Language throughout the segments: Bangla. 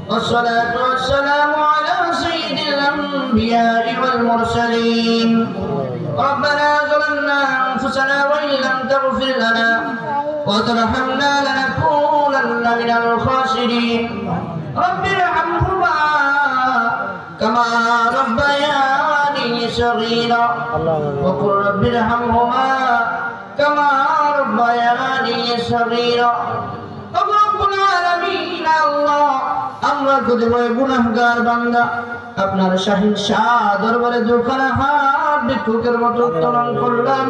والصلاة والسلام على سيد الأنبياء والمرسلين. ربنا ظلمنا أنفسنا وإن لم تغفر لنا وترحمنا لنكونن من الخاسرين. رب ارحمهما كما ربياني صغيرا وقل رب ارحمهما كما ربياني صغيرا. رب العالمين আল্লাহ, আমরা কতিপয় গুনাহগার বান্দা আপনার শাহী শাহ দরবারে দুখানা হাত ভিক্ষুকের মতো উত্তোলন করলাম।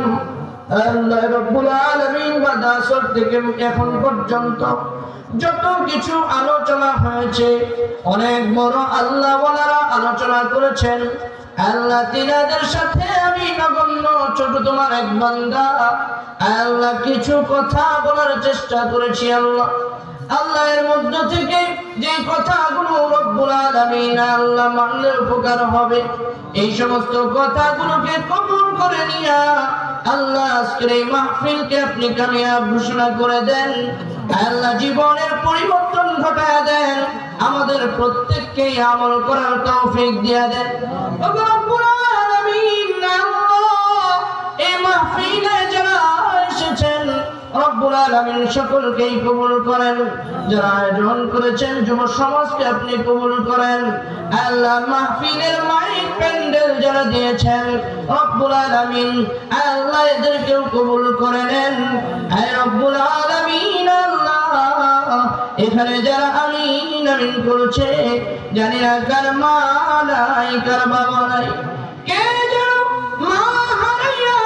আল্লাহ রব্বুল আলামিন বাদাসর থেকে এখন পর্যন্ত যত কিছু আলোচনা হয়েছে, অনেক বড় আল্লাহ ওয়ালারা আলোচনা করেছেন। আল্লাহ তিনাদের সাথে আমি নগণ্য ছোট তোমার এক বান্দা আল্লাহ কিছু কথা বলার চেষ্টা করেছি। আল্লাহ আল্লাহ এর মধ্য থেকে যে কথাগুলো রব্বুল আলামিন আল্লাহ মানলে উপকার হবে, এই সমস্ত কথাগুলোকে কবুল করে নিয়া আল্লাহ আজকের এই মাহফিলকে আপনি কামিয়াব ঘোষণা করে দেন। আল্লাহ জীবনের পরিবর্তন ঘটায় দেন, আমাদের প্রত্যেককে আমল করার তৌফিক দিয়ে দেন। রব্বুল আলামিন আল্লাহ এই মাহফিলে যারা এসেছেন রব্বুল আলামিন সকলকেই কবুল করেন। যারা আয়োজন করেছেন যুব সমাজকে আপনি কবুল করেন। আল্লাহ মাহফিলের মাইক প্যান্ডেল যারা দিয়েছেন রব্বুল আলামিন আল্লাহ এদেরকেও কবুল করে নেন। হে রব্বুল আলামিন আল্লাহ এখানে যারা আমিন আমিন করছে, জানি না কার মা নাই কার বাবা নাই, কে যেন মা হারাইয়া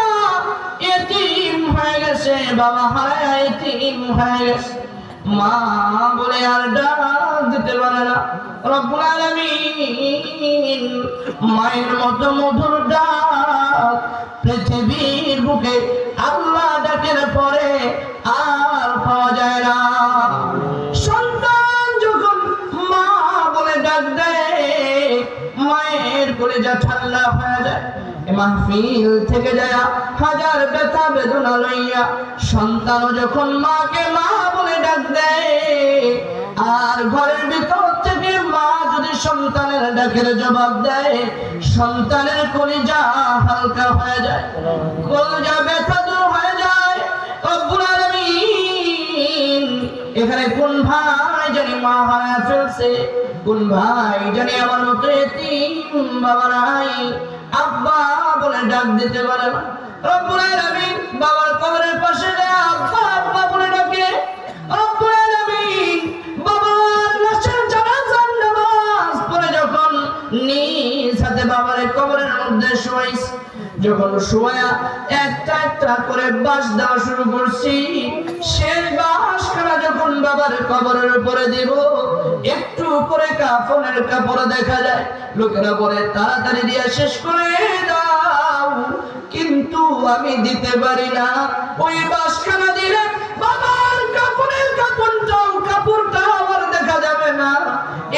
এতিম হয়ে গেছে, বাবা হারাইয়া এতিম হয়ে গেছে, মা বলে আর ডাক দিতে পারে না। রব্বুল আলামিন মায়ের মতো মধুর ডাক পৃথিবীর বুকে আল্লাহ ডাকের পরে আর পাওয়া যায় না। সন্তান যখন মা বলে ডাক দেয় মায়ের কলিজা ঠান্ডা হয়ে যায়। মাহফিল থেকে যায় হাজার ব্যথা বেদনা লইয়া সন্তানও যখন মাকে মা বলে ডাক দেয়, আর ঘরের ভিতর থেকে মা যদি সন্তানের ডাকের জবাব দেয় সন্তানের কলিজা হালকা হয়ে যায়, কলিজা ব্যথা দূর হয়ে যায়। রব্বুল আলামিন এখানে কোন ভাই জানি মা হারায় ফেলছে, কোন ভাই জানি আমার মতো এতিম বাবা নাই, আব্বা বলে ডাক দিতে পারে না। রব্বুল আলামিন বাবার কবরের পাশে যায় আব্বা আব্বা বলে ডাকে। রব্বুল আলামিন বাবার লাশের জানাজার নামাজ পড়ে যখন নিজ হাতে বাবার কবরের মধ্যে শোয়াইছে, যখন শোয়া একটা একটা করে বাঁশ দেওয়া শুরু করছি, শেষ বাঁশখানা যখন বাবার কবরের উপরে দিব একটু করে কাফনের কাপড় দেখা যায়। লোকেরা বলে তাড়াতাড়ি দিয়া শেষ করে দাও, কিন্তু আমি দিতে পারি না। ওই বাঁশখানা দিলে বাবার কাপড়ের কাপড়টা আমার দেখা যাবে না,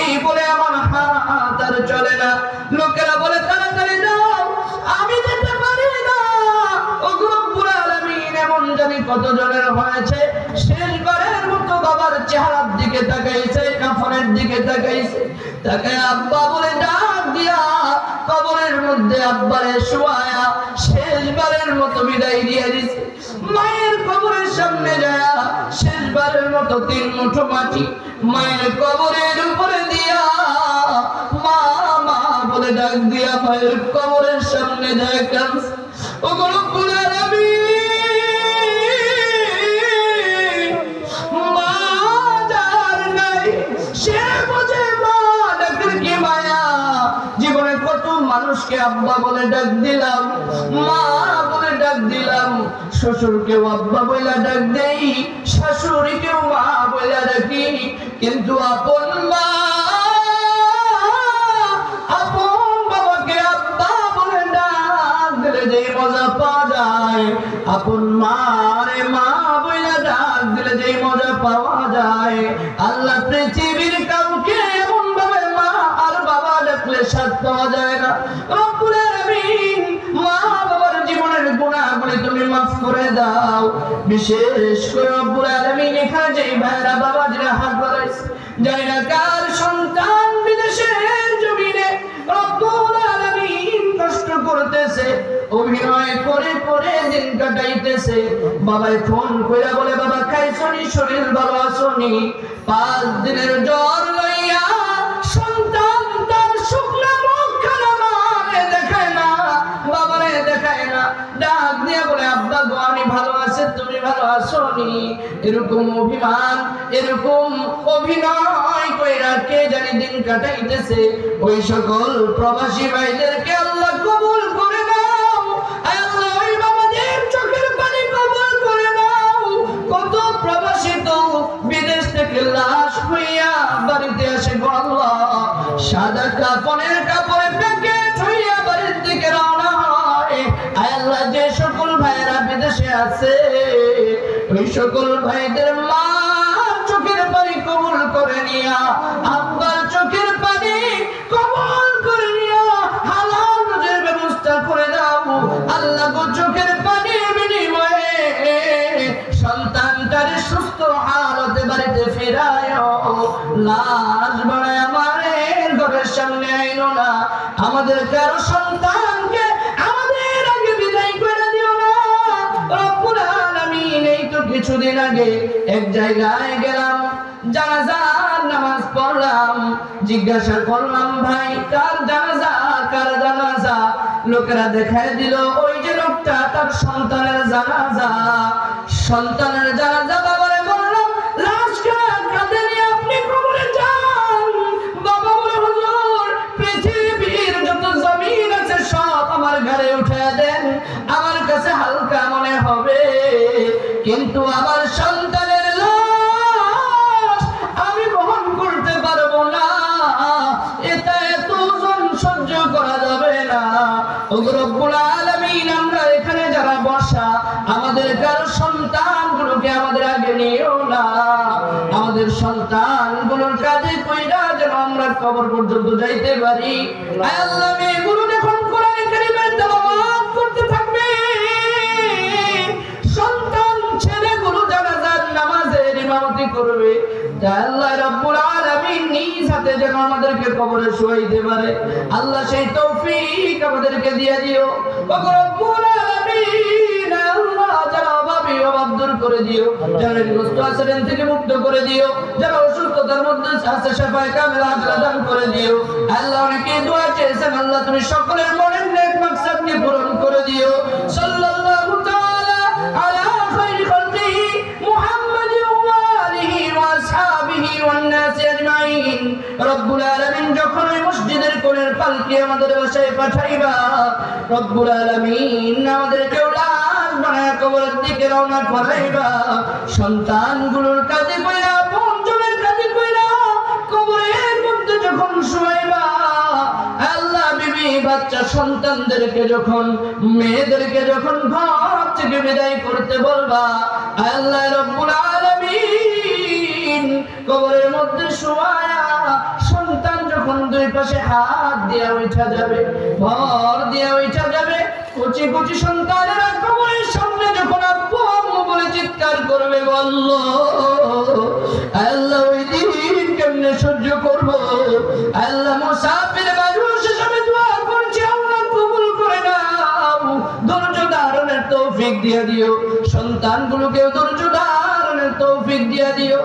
এই বলে আমার হাত আর চলে না। লোকেরা বলে তাড়াতাড়ি দাও, আমি দিতে পারি না। ও রব্বুল আলামিন এমন জানি কত জনের হয়েছে শেষবারের মতো বাবার চেহারার দিকে তাকাইছে, কাফনের দিকে তাকাইছে, তাকায় আব্বা বলে ডাক দিয়া কবরের মধ্যে আব্বারে শোয়ায়া শেষবারের মতো বিদায় দিয়ে দিছে। মায়ের কবরের সামনে যায় শেষবারের মতো 3 মুঠো মাটি মায়ের কবরের উপরে দিয়া মা মা বলে ডাক দিয়া মায়ের কবরের সামনে যায় কাঁদছে। ও রব্বুল আলামিন মা যার নাই সে বোঝে মা ডাকের কি মায়া। জীবনে কত মানুষকে আব্বা বলে ডাক দিলাম, মা বলে ডাক দিলাম, শ্বশুরকেও আব্বা বলে ডাক দেই, শাশুড়িকেও মা বলে ডাকি, কিন্তু আপন মা আপন বাবাকে আব্বা বলে ডাক দিলে যে মজা পাওয়া যায়, আপন মারে মা বলে ডাক দিলে যে মজা পাওয়া যায়, আল্লাহ পৃথিবীর কাউকে এমন ভাবে মা আর বাবা ডাকলে স্বাদ পাওয়া যায় না। রব্বুল আলামিন মা বাবার জীবনের গুনাহগুলি তুমি মাফ করে দাও। বিশেষ করে রব্বুল আলামিন এখানে যে ভাইরা বাবা যারা হাত বাড়াইছে জানি না কার সন্তান বিদেশের জমিনে রব্বুল আলামিন কষ্ট করতেছে, অভিনয় করে করে দিন কাটাইতেছে। বাবাই ফোন কইরা বলে, বাবা খাইছনি, শরীর ভালো আছোনি? 5 দিনের জ্বর লইয়া সন্তান তার শুকনা মুখখানা মারে দেখায় না, বাবারে দেখায় না। ডাক দিয়ে বলে, আব্বা গো আমি ভালো আছি, তুমি ভালো আছোনি? এরকম অভিমান, এরকম অভিনয় কইরা কে জানি দিন কাটাইতেছে। ওই সকল প্রবাসী ভাইদেরকে আল্লাহ কবুল করে নাও। আল্লাহ ওই বাবাদের চোখের পানি কবুল করে নাও। কত প্রবাসী তো বিদেশ থেকে লাশ হইয়া বাড়িতে আসে গো আল্লাহ, সাদা কাপড়ের কাপড়ে প্যাকেট হইয়া বাড়ির দিকে রওনা হয়। আল্লাহ যে সকল ভাইরা বিদেশে আছে ওই সকল ভাইদের মা চোখের পানি কবুল করে নিয়া, আব্বার চোখের পানি কবুল করে নিয়া হালাল রুজির ব্যবস্থা করে দাও। আল্লাহ গো চোখের পানির বিনিময়ে সন্তানটারে সুস্থ হালতে বাড়িতে ফিরায়ও। লাশ বানায় আমাদের ঘরের সামনে আইনো না। আমাদের কারো সন্তানকে আমাদের আগে বিদায় করে দিও না রব্বুল আলামিন। এই তো কিছুদিন আগে এক জায়গায় গেলাম, জানাজার নামাজ পড়লাম, জিজ্ঞাসা করলাম ভাই কার জানাজা, কার জানাজা? লোকেরা দেখায় দিল ওই যে লোকটা, তার সন্তানের জানাজা। সন্তানের জানাজা। বাবারে বললাম লাশটা কাঁধে নিয়ে আপনি কবরে যান। বাবা বলে হুজুর পৃথিবীর যত জমিন আছে সব আমার ঘরে উঠে দেন, আমার কাছে হালকা মনে হবে, কিন্তু আমার সন্তানের লাশ আমি বহন করতে পারবো না, এটা এত ওজন সহ্য করা যাবে না। ও রব্বুল আলামিন আমরা এখানে যারা বসা আমাদের কারো সন্তানগুলোকে আমাদের আগে নিও না। আমাদের সন্তানগুলোর কাঁধে কইরা যেন আমরা কবর পর্যন্ত যাইতে পারি। আল্লাহ মেয়েগুলো যখন কোরআন কারীমের তেলাওয়াত করতে থাকবে, সন্তান ছেলেগুলো জানাজার নামাজের ইমামতি করবে, আল্লাহ রাব্বুল আলামিন নিজ হাতে যেন আমাদেরকে কবরে শোয়াইতে পারে। আল্লাহ সেই তৌফিক আমাদেরকে দিয়ে দিও ওগো রব্বুল আলামিন। আল্লাহ যারা অভাবী অভাব দূর করে দিও, যারা ঋণগ্রস্ত আছে ঋণ থেকে মুক্ত করে দিও, যারা অসুস্থতার মধ্যে আছে শাফায়ে কামিল আজরা দান করে দিও। আল্লাহ অনেকে দোয়া চেয়েছেন, আল্লাহ তুমি সকলের মনের নেক মাকসাদকে পূরণ করে দিও। সাল্লাল্লাহু তাআলা আলা খায়রি খালকিহি মুহাম্মাদিন ওয়া আলিহি ওয়া আসহাবিহি ওয়ান নাস আজমাইন। রব্বুল আলামিন যখন ওই মসজিদের কোণের পালকি আমাদের বাসায় পাঠাইবা, রব্বুল আলামিন আমাদেরকে লাশ বানায়া কবরের দিকে রওনা করাইবা। সন্তানগুলোর কাঁধে কইরা, আপনজনের কাঁধে কইরা কবরের মধ্যে যখন শোয়াইবা, আল্লাহ বিবি বাচ্চা সন্তানদেরকে যখন, মেয়েদেরকে যখন ঘর থেকে বিদায় করতে বলবা, আল্লাহ রব্বুল আলামিন কবরের মধ্যে শোয়ায়া সন্তান যখন দুই পাশে হাত দিয়া উঠা যাবে, ভর দিয়া উঠা যাবে, কুচি কুচি সন্তানেরা কবরের সামনে যখন আব্বু আম্মু বলে চিৎকার করবে, আল্লাহ আল্লাহ ওই দিন কেমনে সহ্য করব? আল্লাহ মুসাফির মানুষ হিসেবে দোয়া করছি, আল্লাহ কবুল করে নাও। ধৈর্য ধারণের তৌফিক দিয়ে দিও, সন্তানগুলোকেও ধৈর্য ধারণের তৌফিক দিয়ে দিও।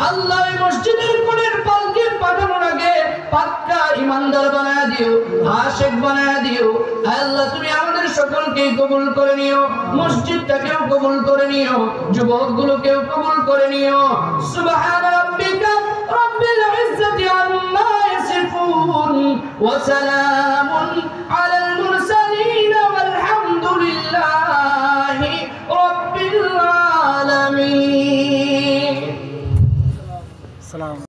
আল্লাহ এই মসজিদের কোণের পালকি পাঠানোর আগে পাক্কা ইমানদার বানায় দিও, আশিক বানায় দিও। আল্লাহ তুমি আমাদের সকলকে কবুল করে নিও, মসজিদটাকেও কবুল করে নিও, যুবকগুলোকেও কবুল করে নিও। সুবহান রাব্বিকা রাব্বিল ইজ্জাতি আম্মা ইয়াসিফুন ওয়া সালাম